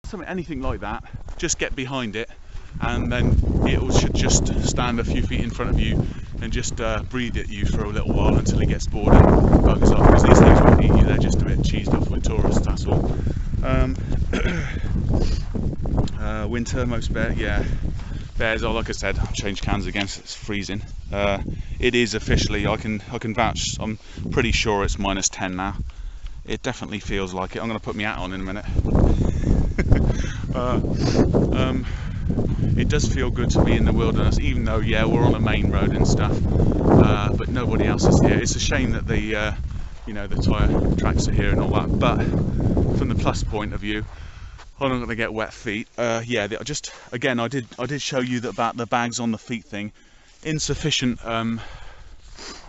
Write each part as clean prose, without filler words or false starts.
something, anything like that, just get behind it, and then it should just stand a few feet in front of you and just breathe at you for a little while until it gets bored and buggers off, because these things won't eat you, they're just a bit cheesed off with tourists, that's all. Winter, most bears are, like I said, I've changed cans again, so it's freezing. It is officially, I can vouch, I'm pretty sure it's -10 now. It definitely feels like it. I'm going to put my hat on in a minute. It does feel good to be in the wilderness, even though, yeah, we're on a main road and stuff, but nobody else is here. It's a shame that the you know, the tyre tracks are here and all that, but from the plus point of view, I'm not going to get wet feet. Yeah, just again, I did show you that about the bags on the feet thing. Insufficient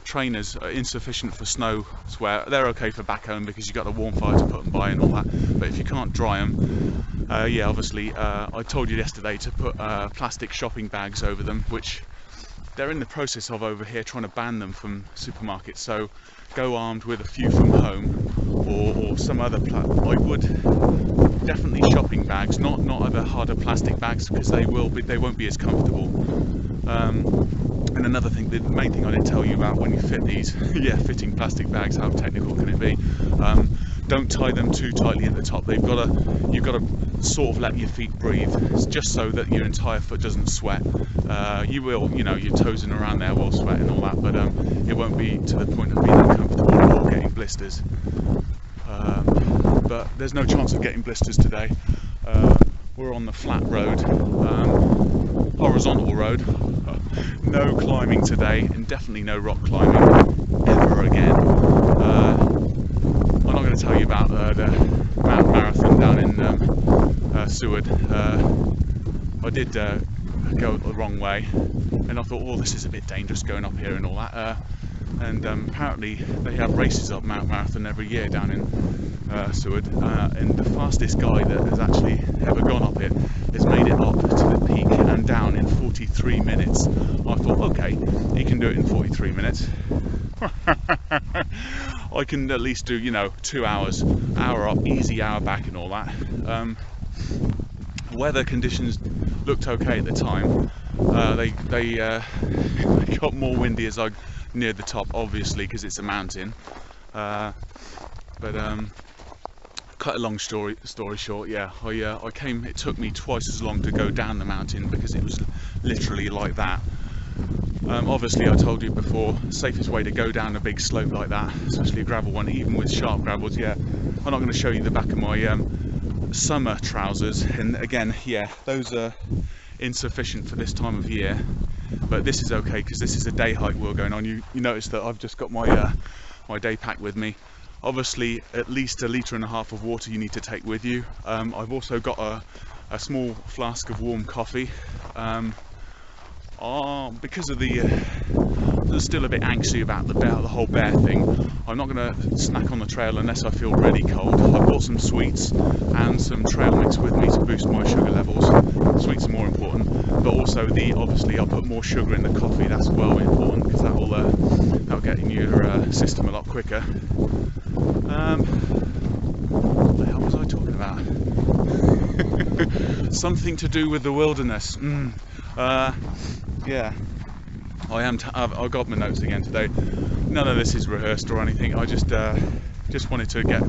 trainers are insufficient for snow swear. They're okay for back home because you've got a warm fire to put them by and all that, but if you can't dry them, yeah, obviously I told you yesterday to put plastic shopping bags over them, which they're in the process of over here trying to ban them from supermarkets, so go armed with a few from home or some other I would definitely shopping bags, not other harder plastic bags, because they won't be as comfortable. And another thing, the main thing I didn't tell you about when you fit these, yeah, fitting plastic bags, how technical can it be? Don't tie them too tightly at the top. You've got to sort of let your feet breathe, just so that your entire foot doesn't sweat. You will, you know, your toes in around there will sweat and all that, but it won't be to the point of being uncomfortable or getting blisters. But there's no chance of getting blisters today. We're on the flat road, horizontal road. No climbing today, and definitely no rock climbing ever again. I'm not going to tell you about the mountain marathon down in Seward. I did go the wrong way, and I thought, well, this is a bit dangerous going up here and all that. And apparently they have races up Mount Marathon every year down in Seward, and the fastest guy that has actually ever gone up it has made it up to the peak and down in 43 minutes. I thought, okay, he can do it in 43 minutes. I can at least do, you know, 2 hours, hour up, easy hour back and all that. Weather conditions looked okay at the time. They got more windy as I neared the top, obviously, because it's a mountain. But cut a long story short, yeah, I came. It took me twice as long to go down the mountain because it was literally like that. Obviously, I told you before, safest way to go down a big slope like that, especially a gravel one, even with sharp gravels. Yeah, I'm not going to show you the back of my summer trousers, and again, yeah, those are insufficient for this time of year, but this is okay because this is a day hike we're going on. You notice that I've just got my my day pack with me. Obviously, at least 1.5 litres of water you need to take with you. I've also got a small flask of warm coffee. Because of I'm still a bit angsty about the whole bear thing. I'm not going to snack on the trail unless I feel really cold. I bought some sweets and some trail mix with me to boost my sugar levels. Sweets are more important, but also obviously I'll put more sugar in the coffee. That's well important because that'll get in your system a lot quicker. What the hell was I talking about? Something to do with the wilderness. Yeah, I've got my notes again today. None of this is rehearsed or anything. I just wanted to get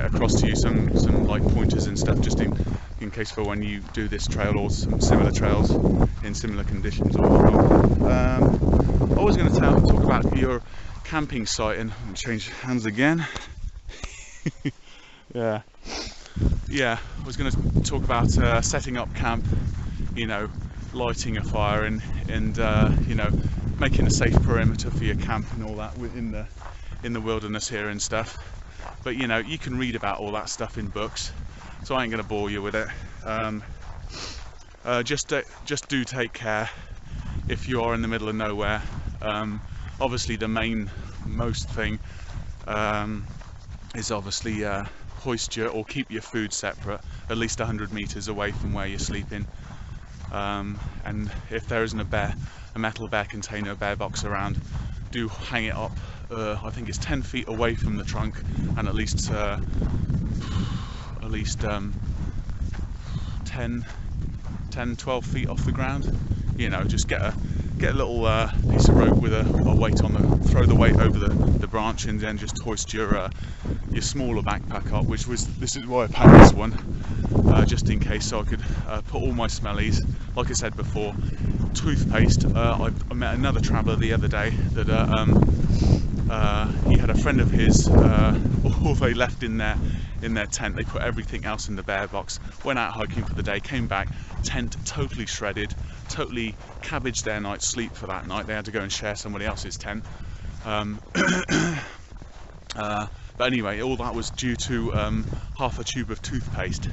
across to you some like pointers and stuff, just in case for when you do this trail or some similar trails in similar conditions or whatnot. I was going to talk about your camping site, and change hands again. Yeah, I was going to talk about setting up camp, you know, lighting a fire and you know, making a safe perimeter for your camp and all that in the wilderness here and stuff. But you know, you can read about all that stuff in books, so I ain't going to bore you with it. Just do take care if you are in the middle of nowhere. Obviously the most thing is obviously hoist your, or keep your food separate, at least 100 meters away from where you're sleeping. And if there isn't a metal bear container, a bear box around, do hang it up. I think it's 10 feet away from the trunk, and at least 12 feet off the ground. You know, just get a little piece of rope with a weight on the, throw the weight over the branch, and then just hoist your smaller backpack up. This is why I packed this one, just in case, so I could put all my smellies. Like I said before, toothpaste. I met another traveller the other day that he had a friend of his. All they left in their tent, they put everything else in the bear box, went out hiking for the day, came back, tent totally shredded, totally cabbaged their night's sleep for that night. They had to go and share somebody else's tent. But anyway, all that was due to half a tube of toothpaste,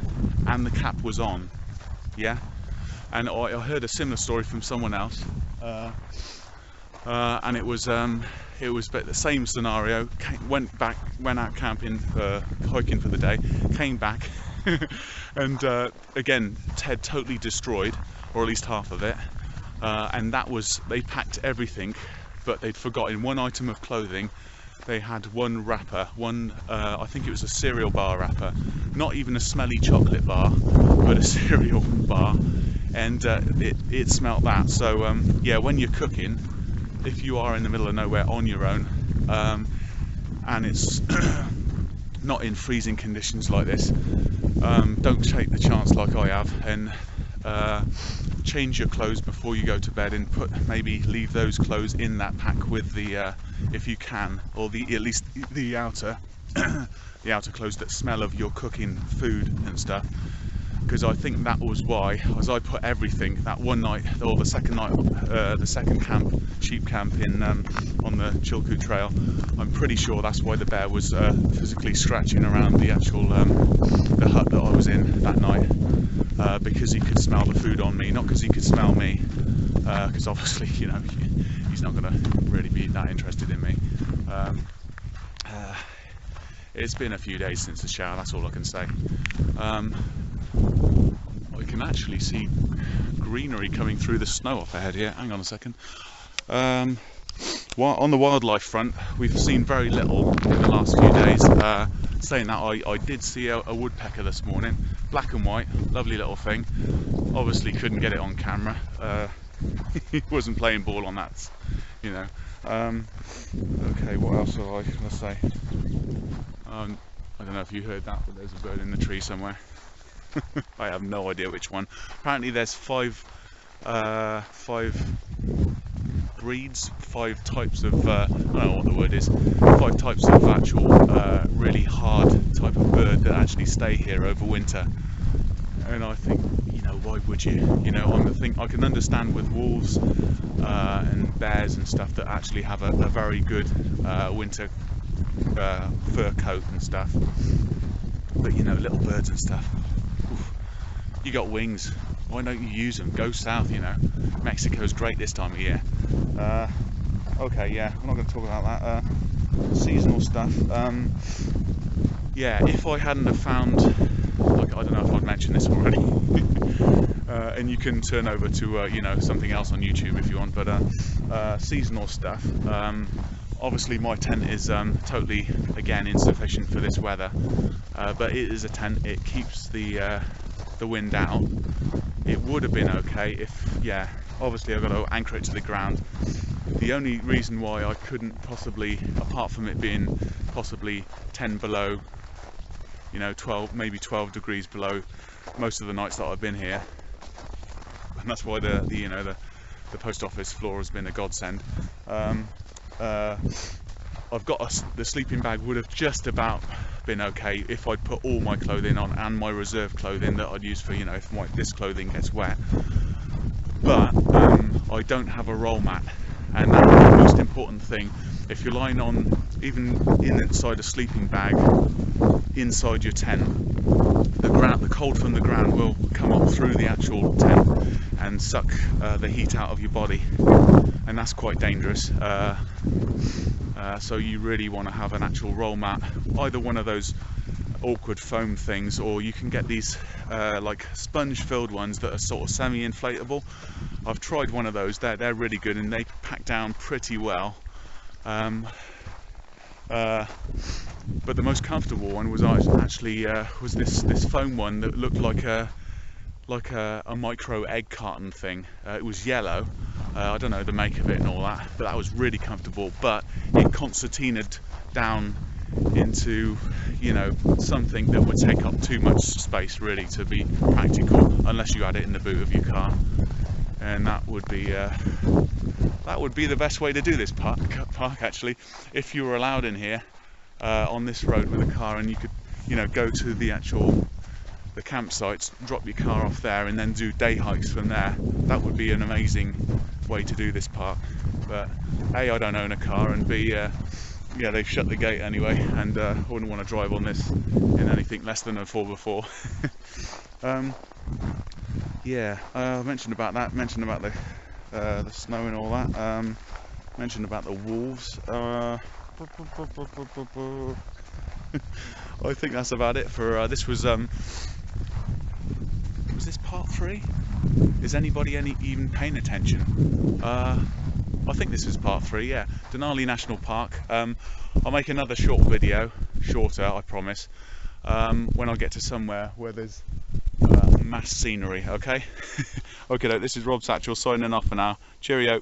and the cap was on. Yeah, and I heard a similar story from someone else, and it was but the same scenario. Went out camping, hiking for the day, came back, and again, Ted totally destroyed, or at least half of it. And that was, they packed everything, but they'd forgotten one item of clothing. They had one wrapper, I think it was a cereal bar wrapper, not even a smelly chocolate bar, but a cereal bar, and it smelt that. So yeah, when you're cooking, if you are in the middle of nowhere on your own, and it's not in freezing conditions like this, don't take the chance like I have, and change your clothes before you go to bed, and maybe leave those clothes in that pack with the if you can, or at least the outer the outer clothes that smell of your cooking food and stuff. Because I think that was why, as I put everything that one night, or the second night, the second camp, sheep camp in on the Chilkoot Trail, I'm pretty sure that's why the bear was physically scratching around the actual the hut that I was in that night, because he could smell the food on me, not because he could smell me, because obviously, you know, he's not going to really be that interested in me. It's been a few days since the shower, that's all I can say. I can actually see greenery coming through the snow up ahead here. Hang on a second. On the wildlife front, we've seen very little in the last few days. Saying that, I did see a woodpecker this morning, black and white, lovely little thing. Obviously couldn't get it on camera. He wasn't playing ball on that, you know. Okay, what else have I going to say? I don't know if you heard that, but there's a bird in the tree somewhere. I have no idea which one. Apparently there's five breeds, 5 types of, I don't know what the word is, 5 types of actual really hard type of bird that actually stay here over winter. And I think, you know, why would you? You know, I can understand with wolves and bears and stuff that actually have a very good winter fur coat and stuff. But you know, little birds and stuff, oof, you got wings, why don't you use them? Go south, you know. Mexico's great this time of year. Okay, yeah, I'm not going to talk about that. Seasonal stuff. Yeah, if I hadn't have found, like, I don't know if I've mentioned this already, and you can turn over to you know, something else on YouTube if you want, but seasonal stuff. Obviously my tent is totally, again, insufficient for this weather, but it is a tent. It keeps the wind out. It would have been okay if, yeah, obviously I've got to anchor it to the ground. The only reason why I couldn't possibly, apart from it being possibly 10 below, you know, 12, maybe 12 degrees below most of the nights that I've been here, and that's why the you know, the post office floor has been a godsend. I've got the sleeping bag would have just about been okay if I'd put all my clothing on, and my reserve clothing that I'd use for, you know, if this clothing gets wet. But I don't have a roll mat, and that's the most important thing. If you're lying on, even inside a sleeping bag, inside your tent, the cold from the ground will come up through the actual tent and suck the heat out of your body, and that's quite dangerous. So you really want to have an actual roll mat, either one of those awkward foam things, or you can get these like sponge filled ones that are sort of semi-inflatable. I've tried one of those. They're really good, and they pack down pretty well. But the most comfortable one was actually was this foam one that looked like like a micro egg carton thing. It was yellow. I don't know the make of it and all that, but that was really comfortable. But it concertinaed down into, you know, something that would take up too much space really to be practical, unless you had it in the boot of your car, and that would be the best way to do this park actually, if you were allowed in here on this road with a car, and you could, you know, go to the campsites, drop your car off there, and then do day hikes from there. That would be an amazing way to do this park. But A, I don't own a car, and B, yeah, they've shut the gate anyway, and I wouldn't want to drive on this in anything less than a 4x4. Yeah, mentioned about that, mentioned about the snow and all that, mentioned about the wolves. I think that's about it for this. Was this part 3? Is anybody even paying attention? I think this was part 3, yeah. Denali National Park. I'll make another short video, shorter, I promise, when I get to somewhere where there's mass scenery, okay? Okay, this is Rob Satchel signing off for now. Cheerio.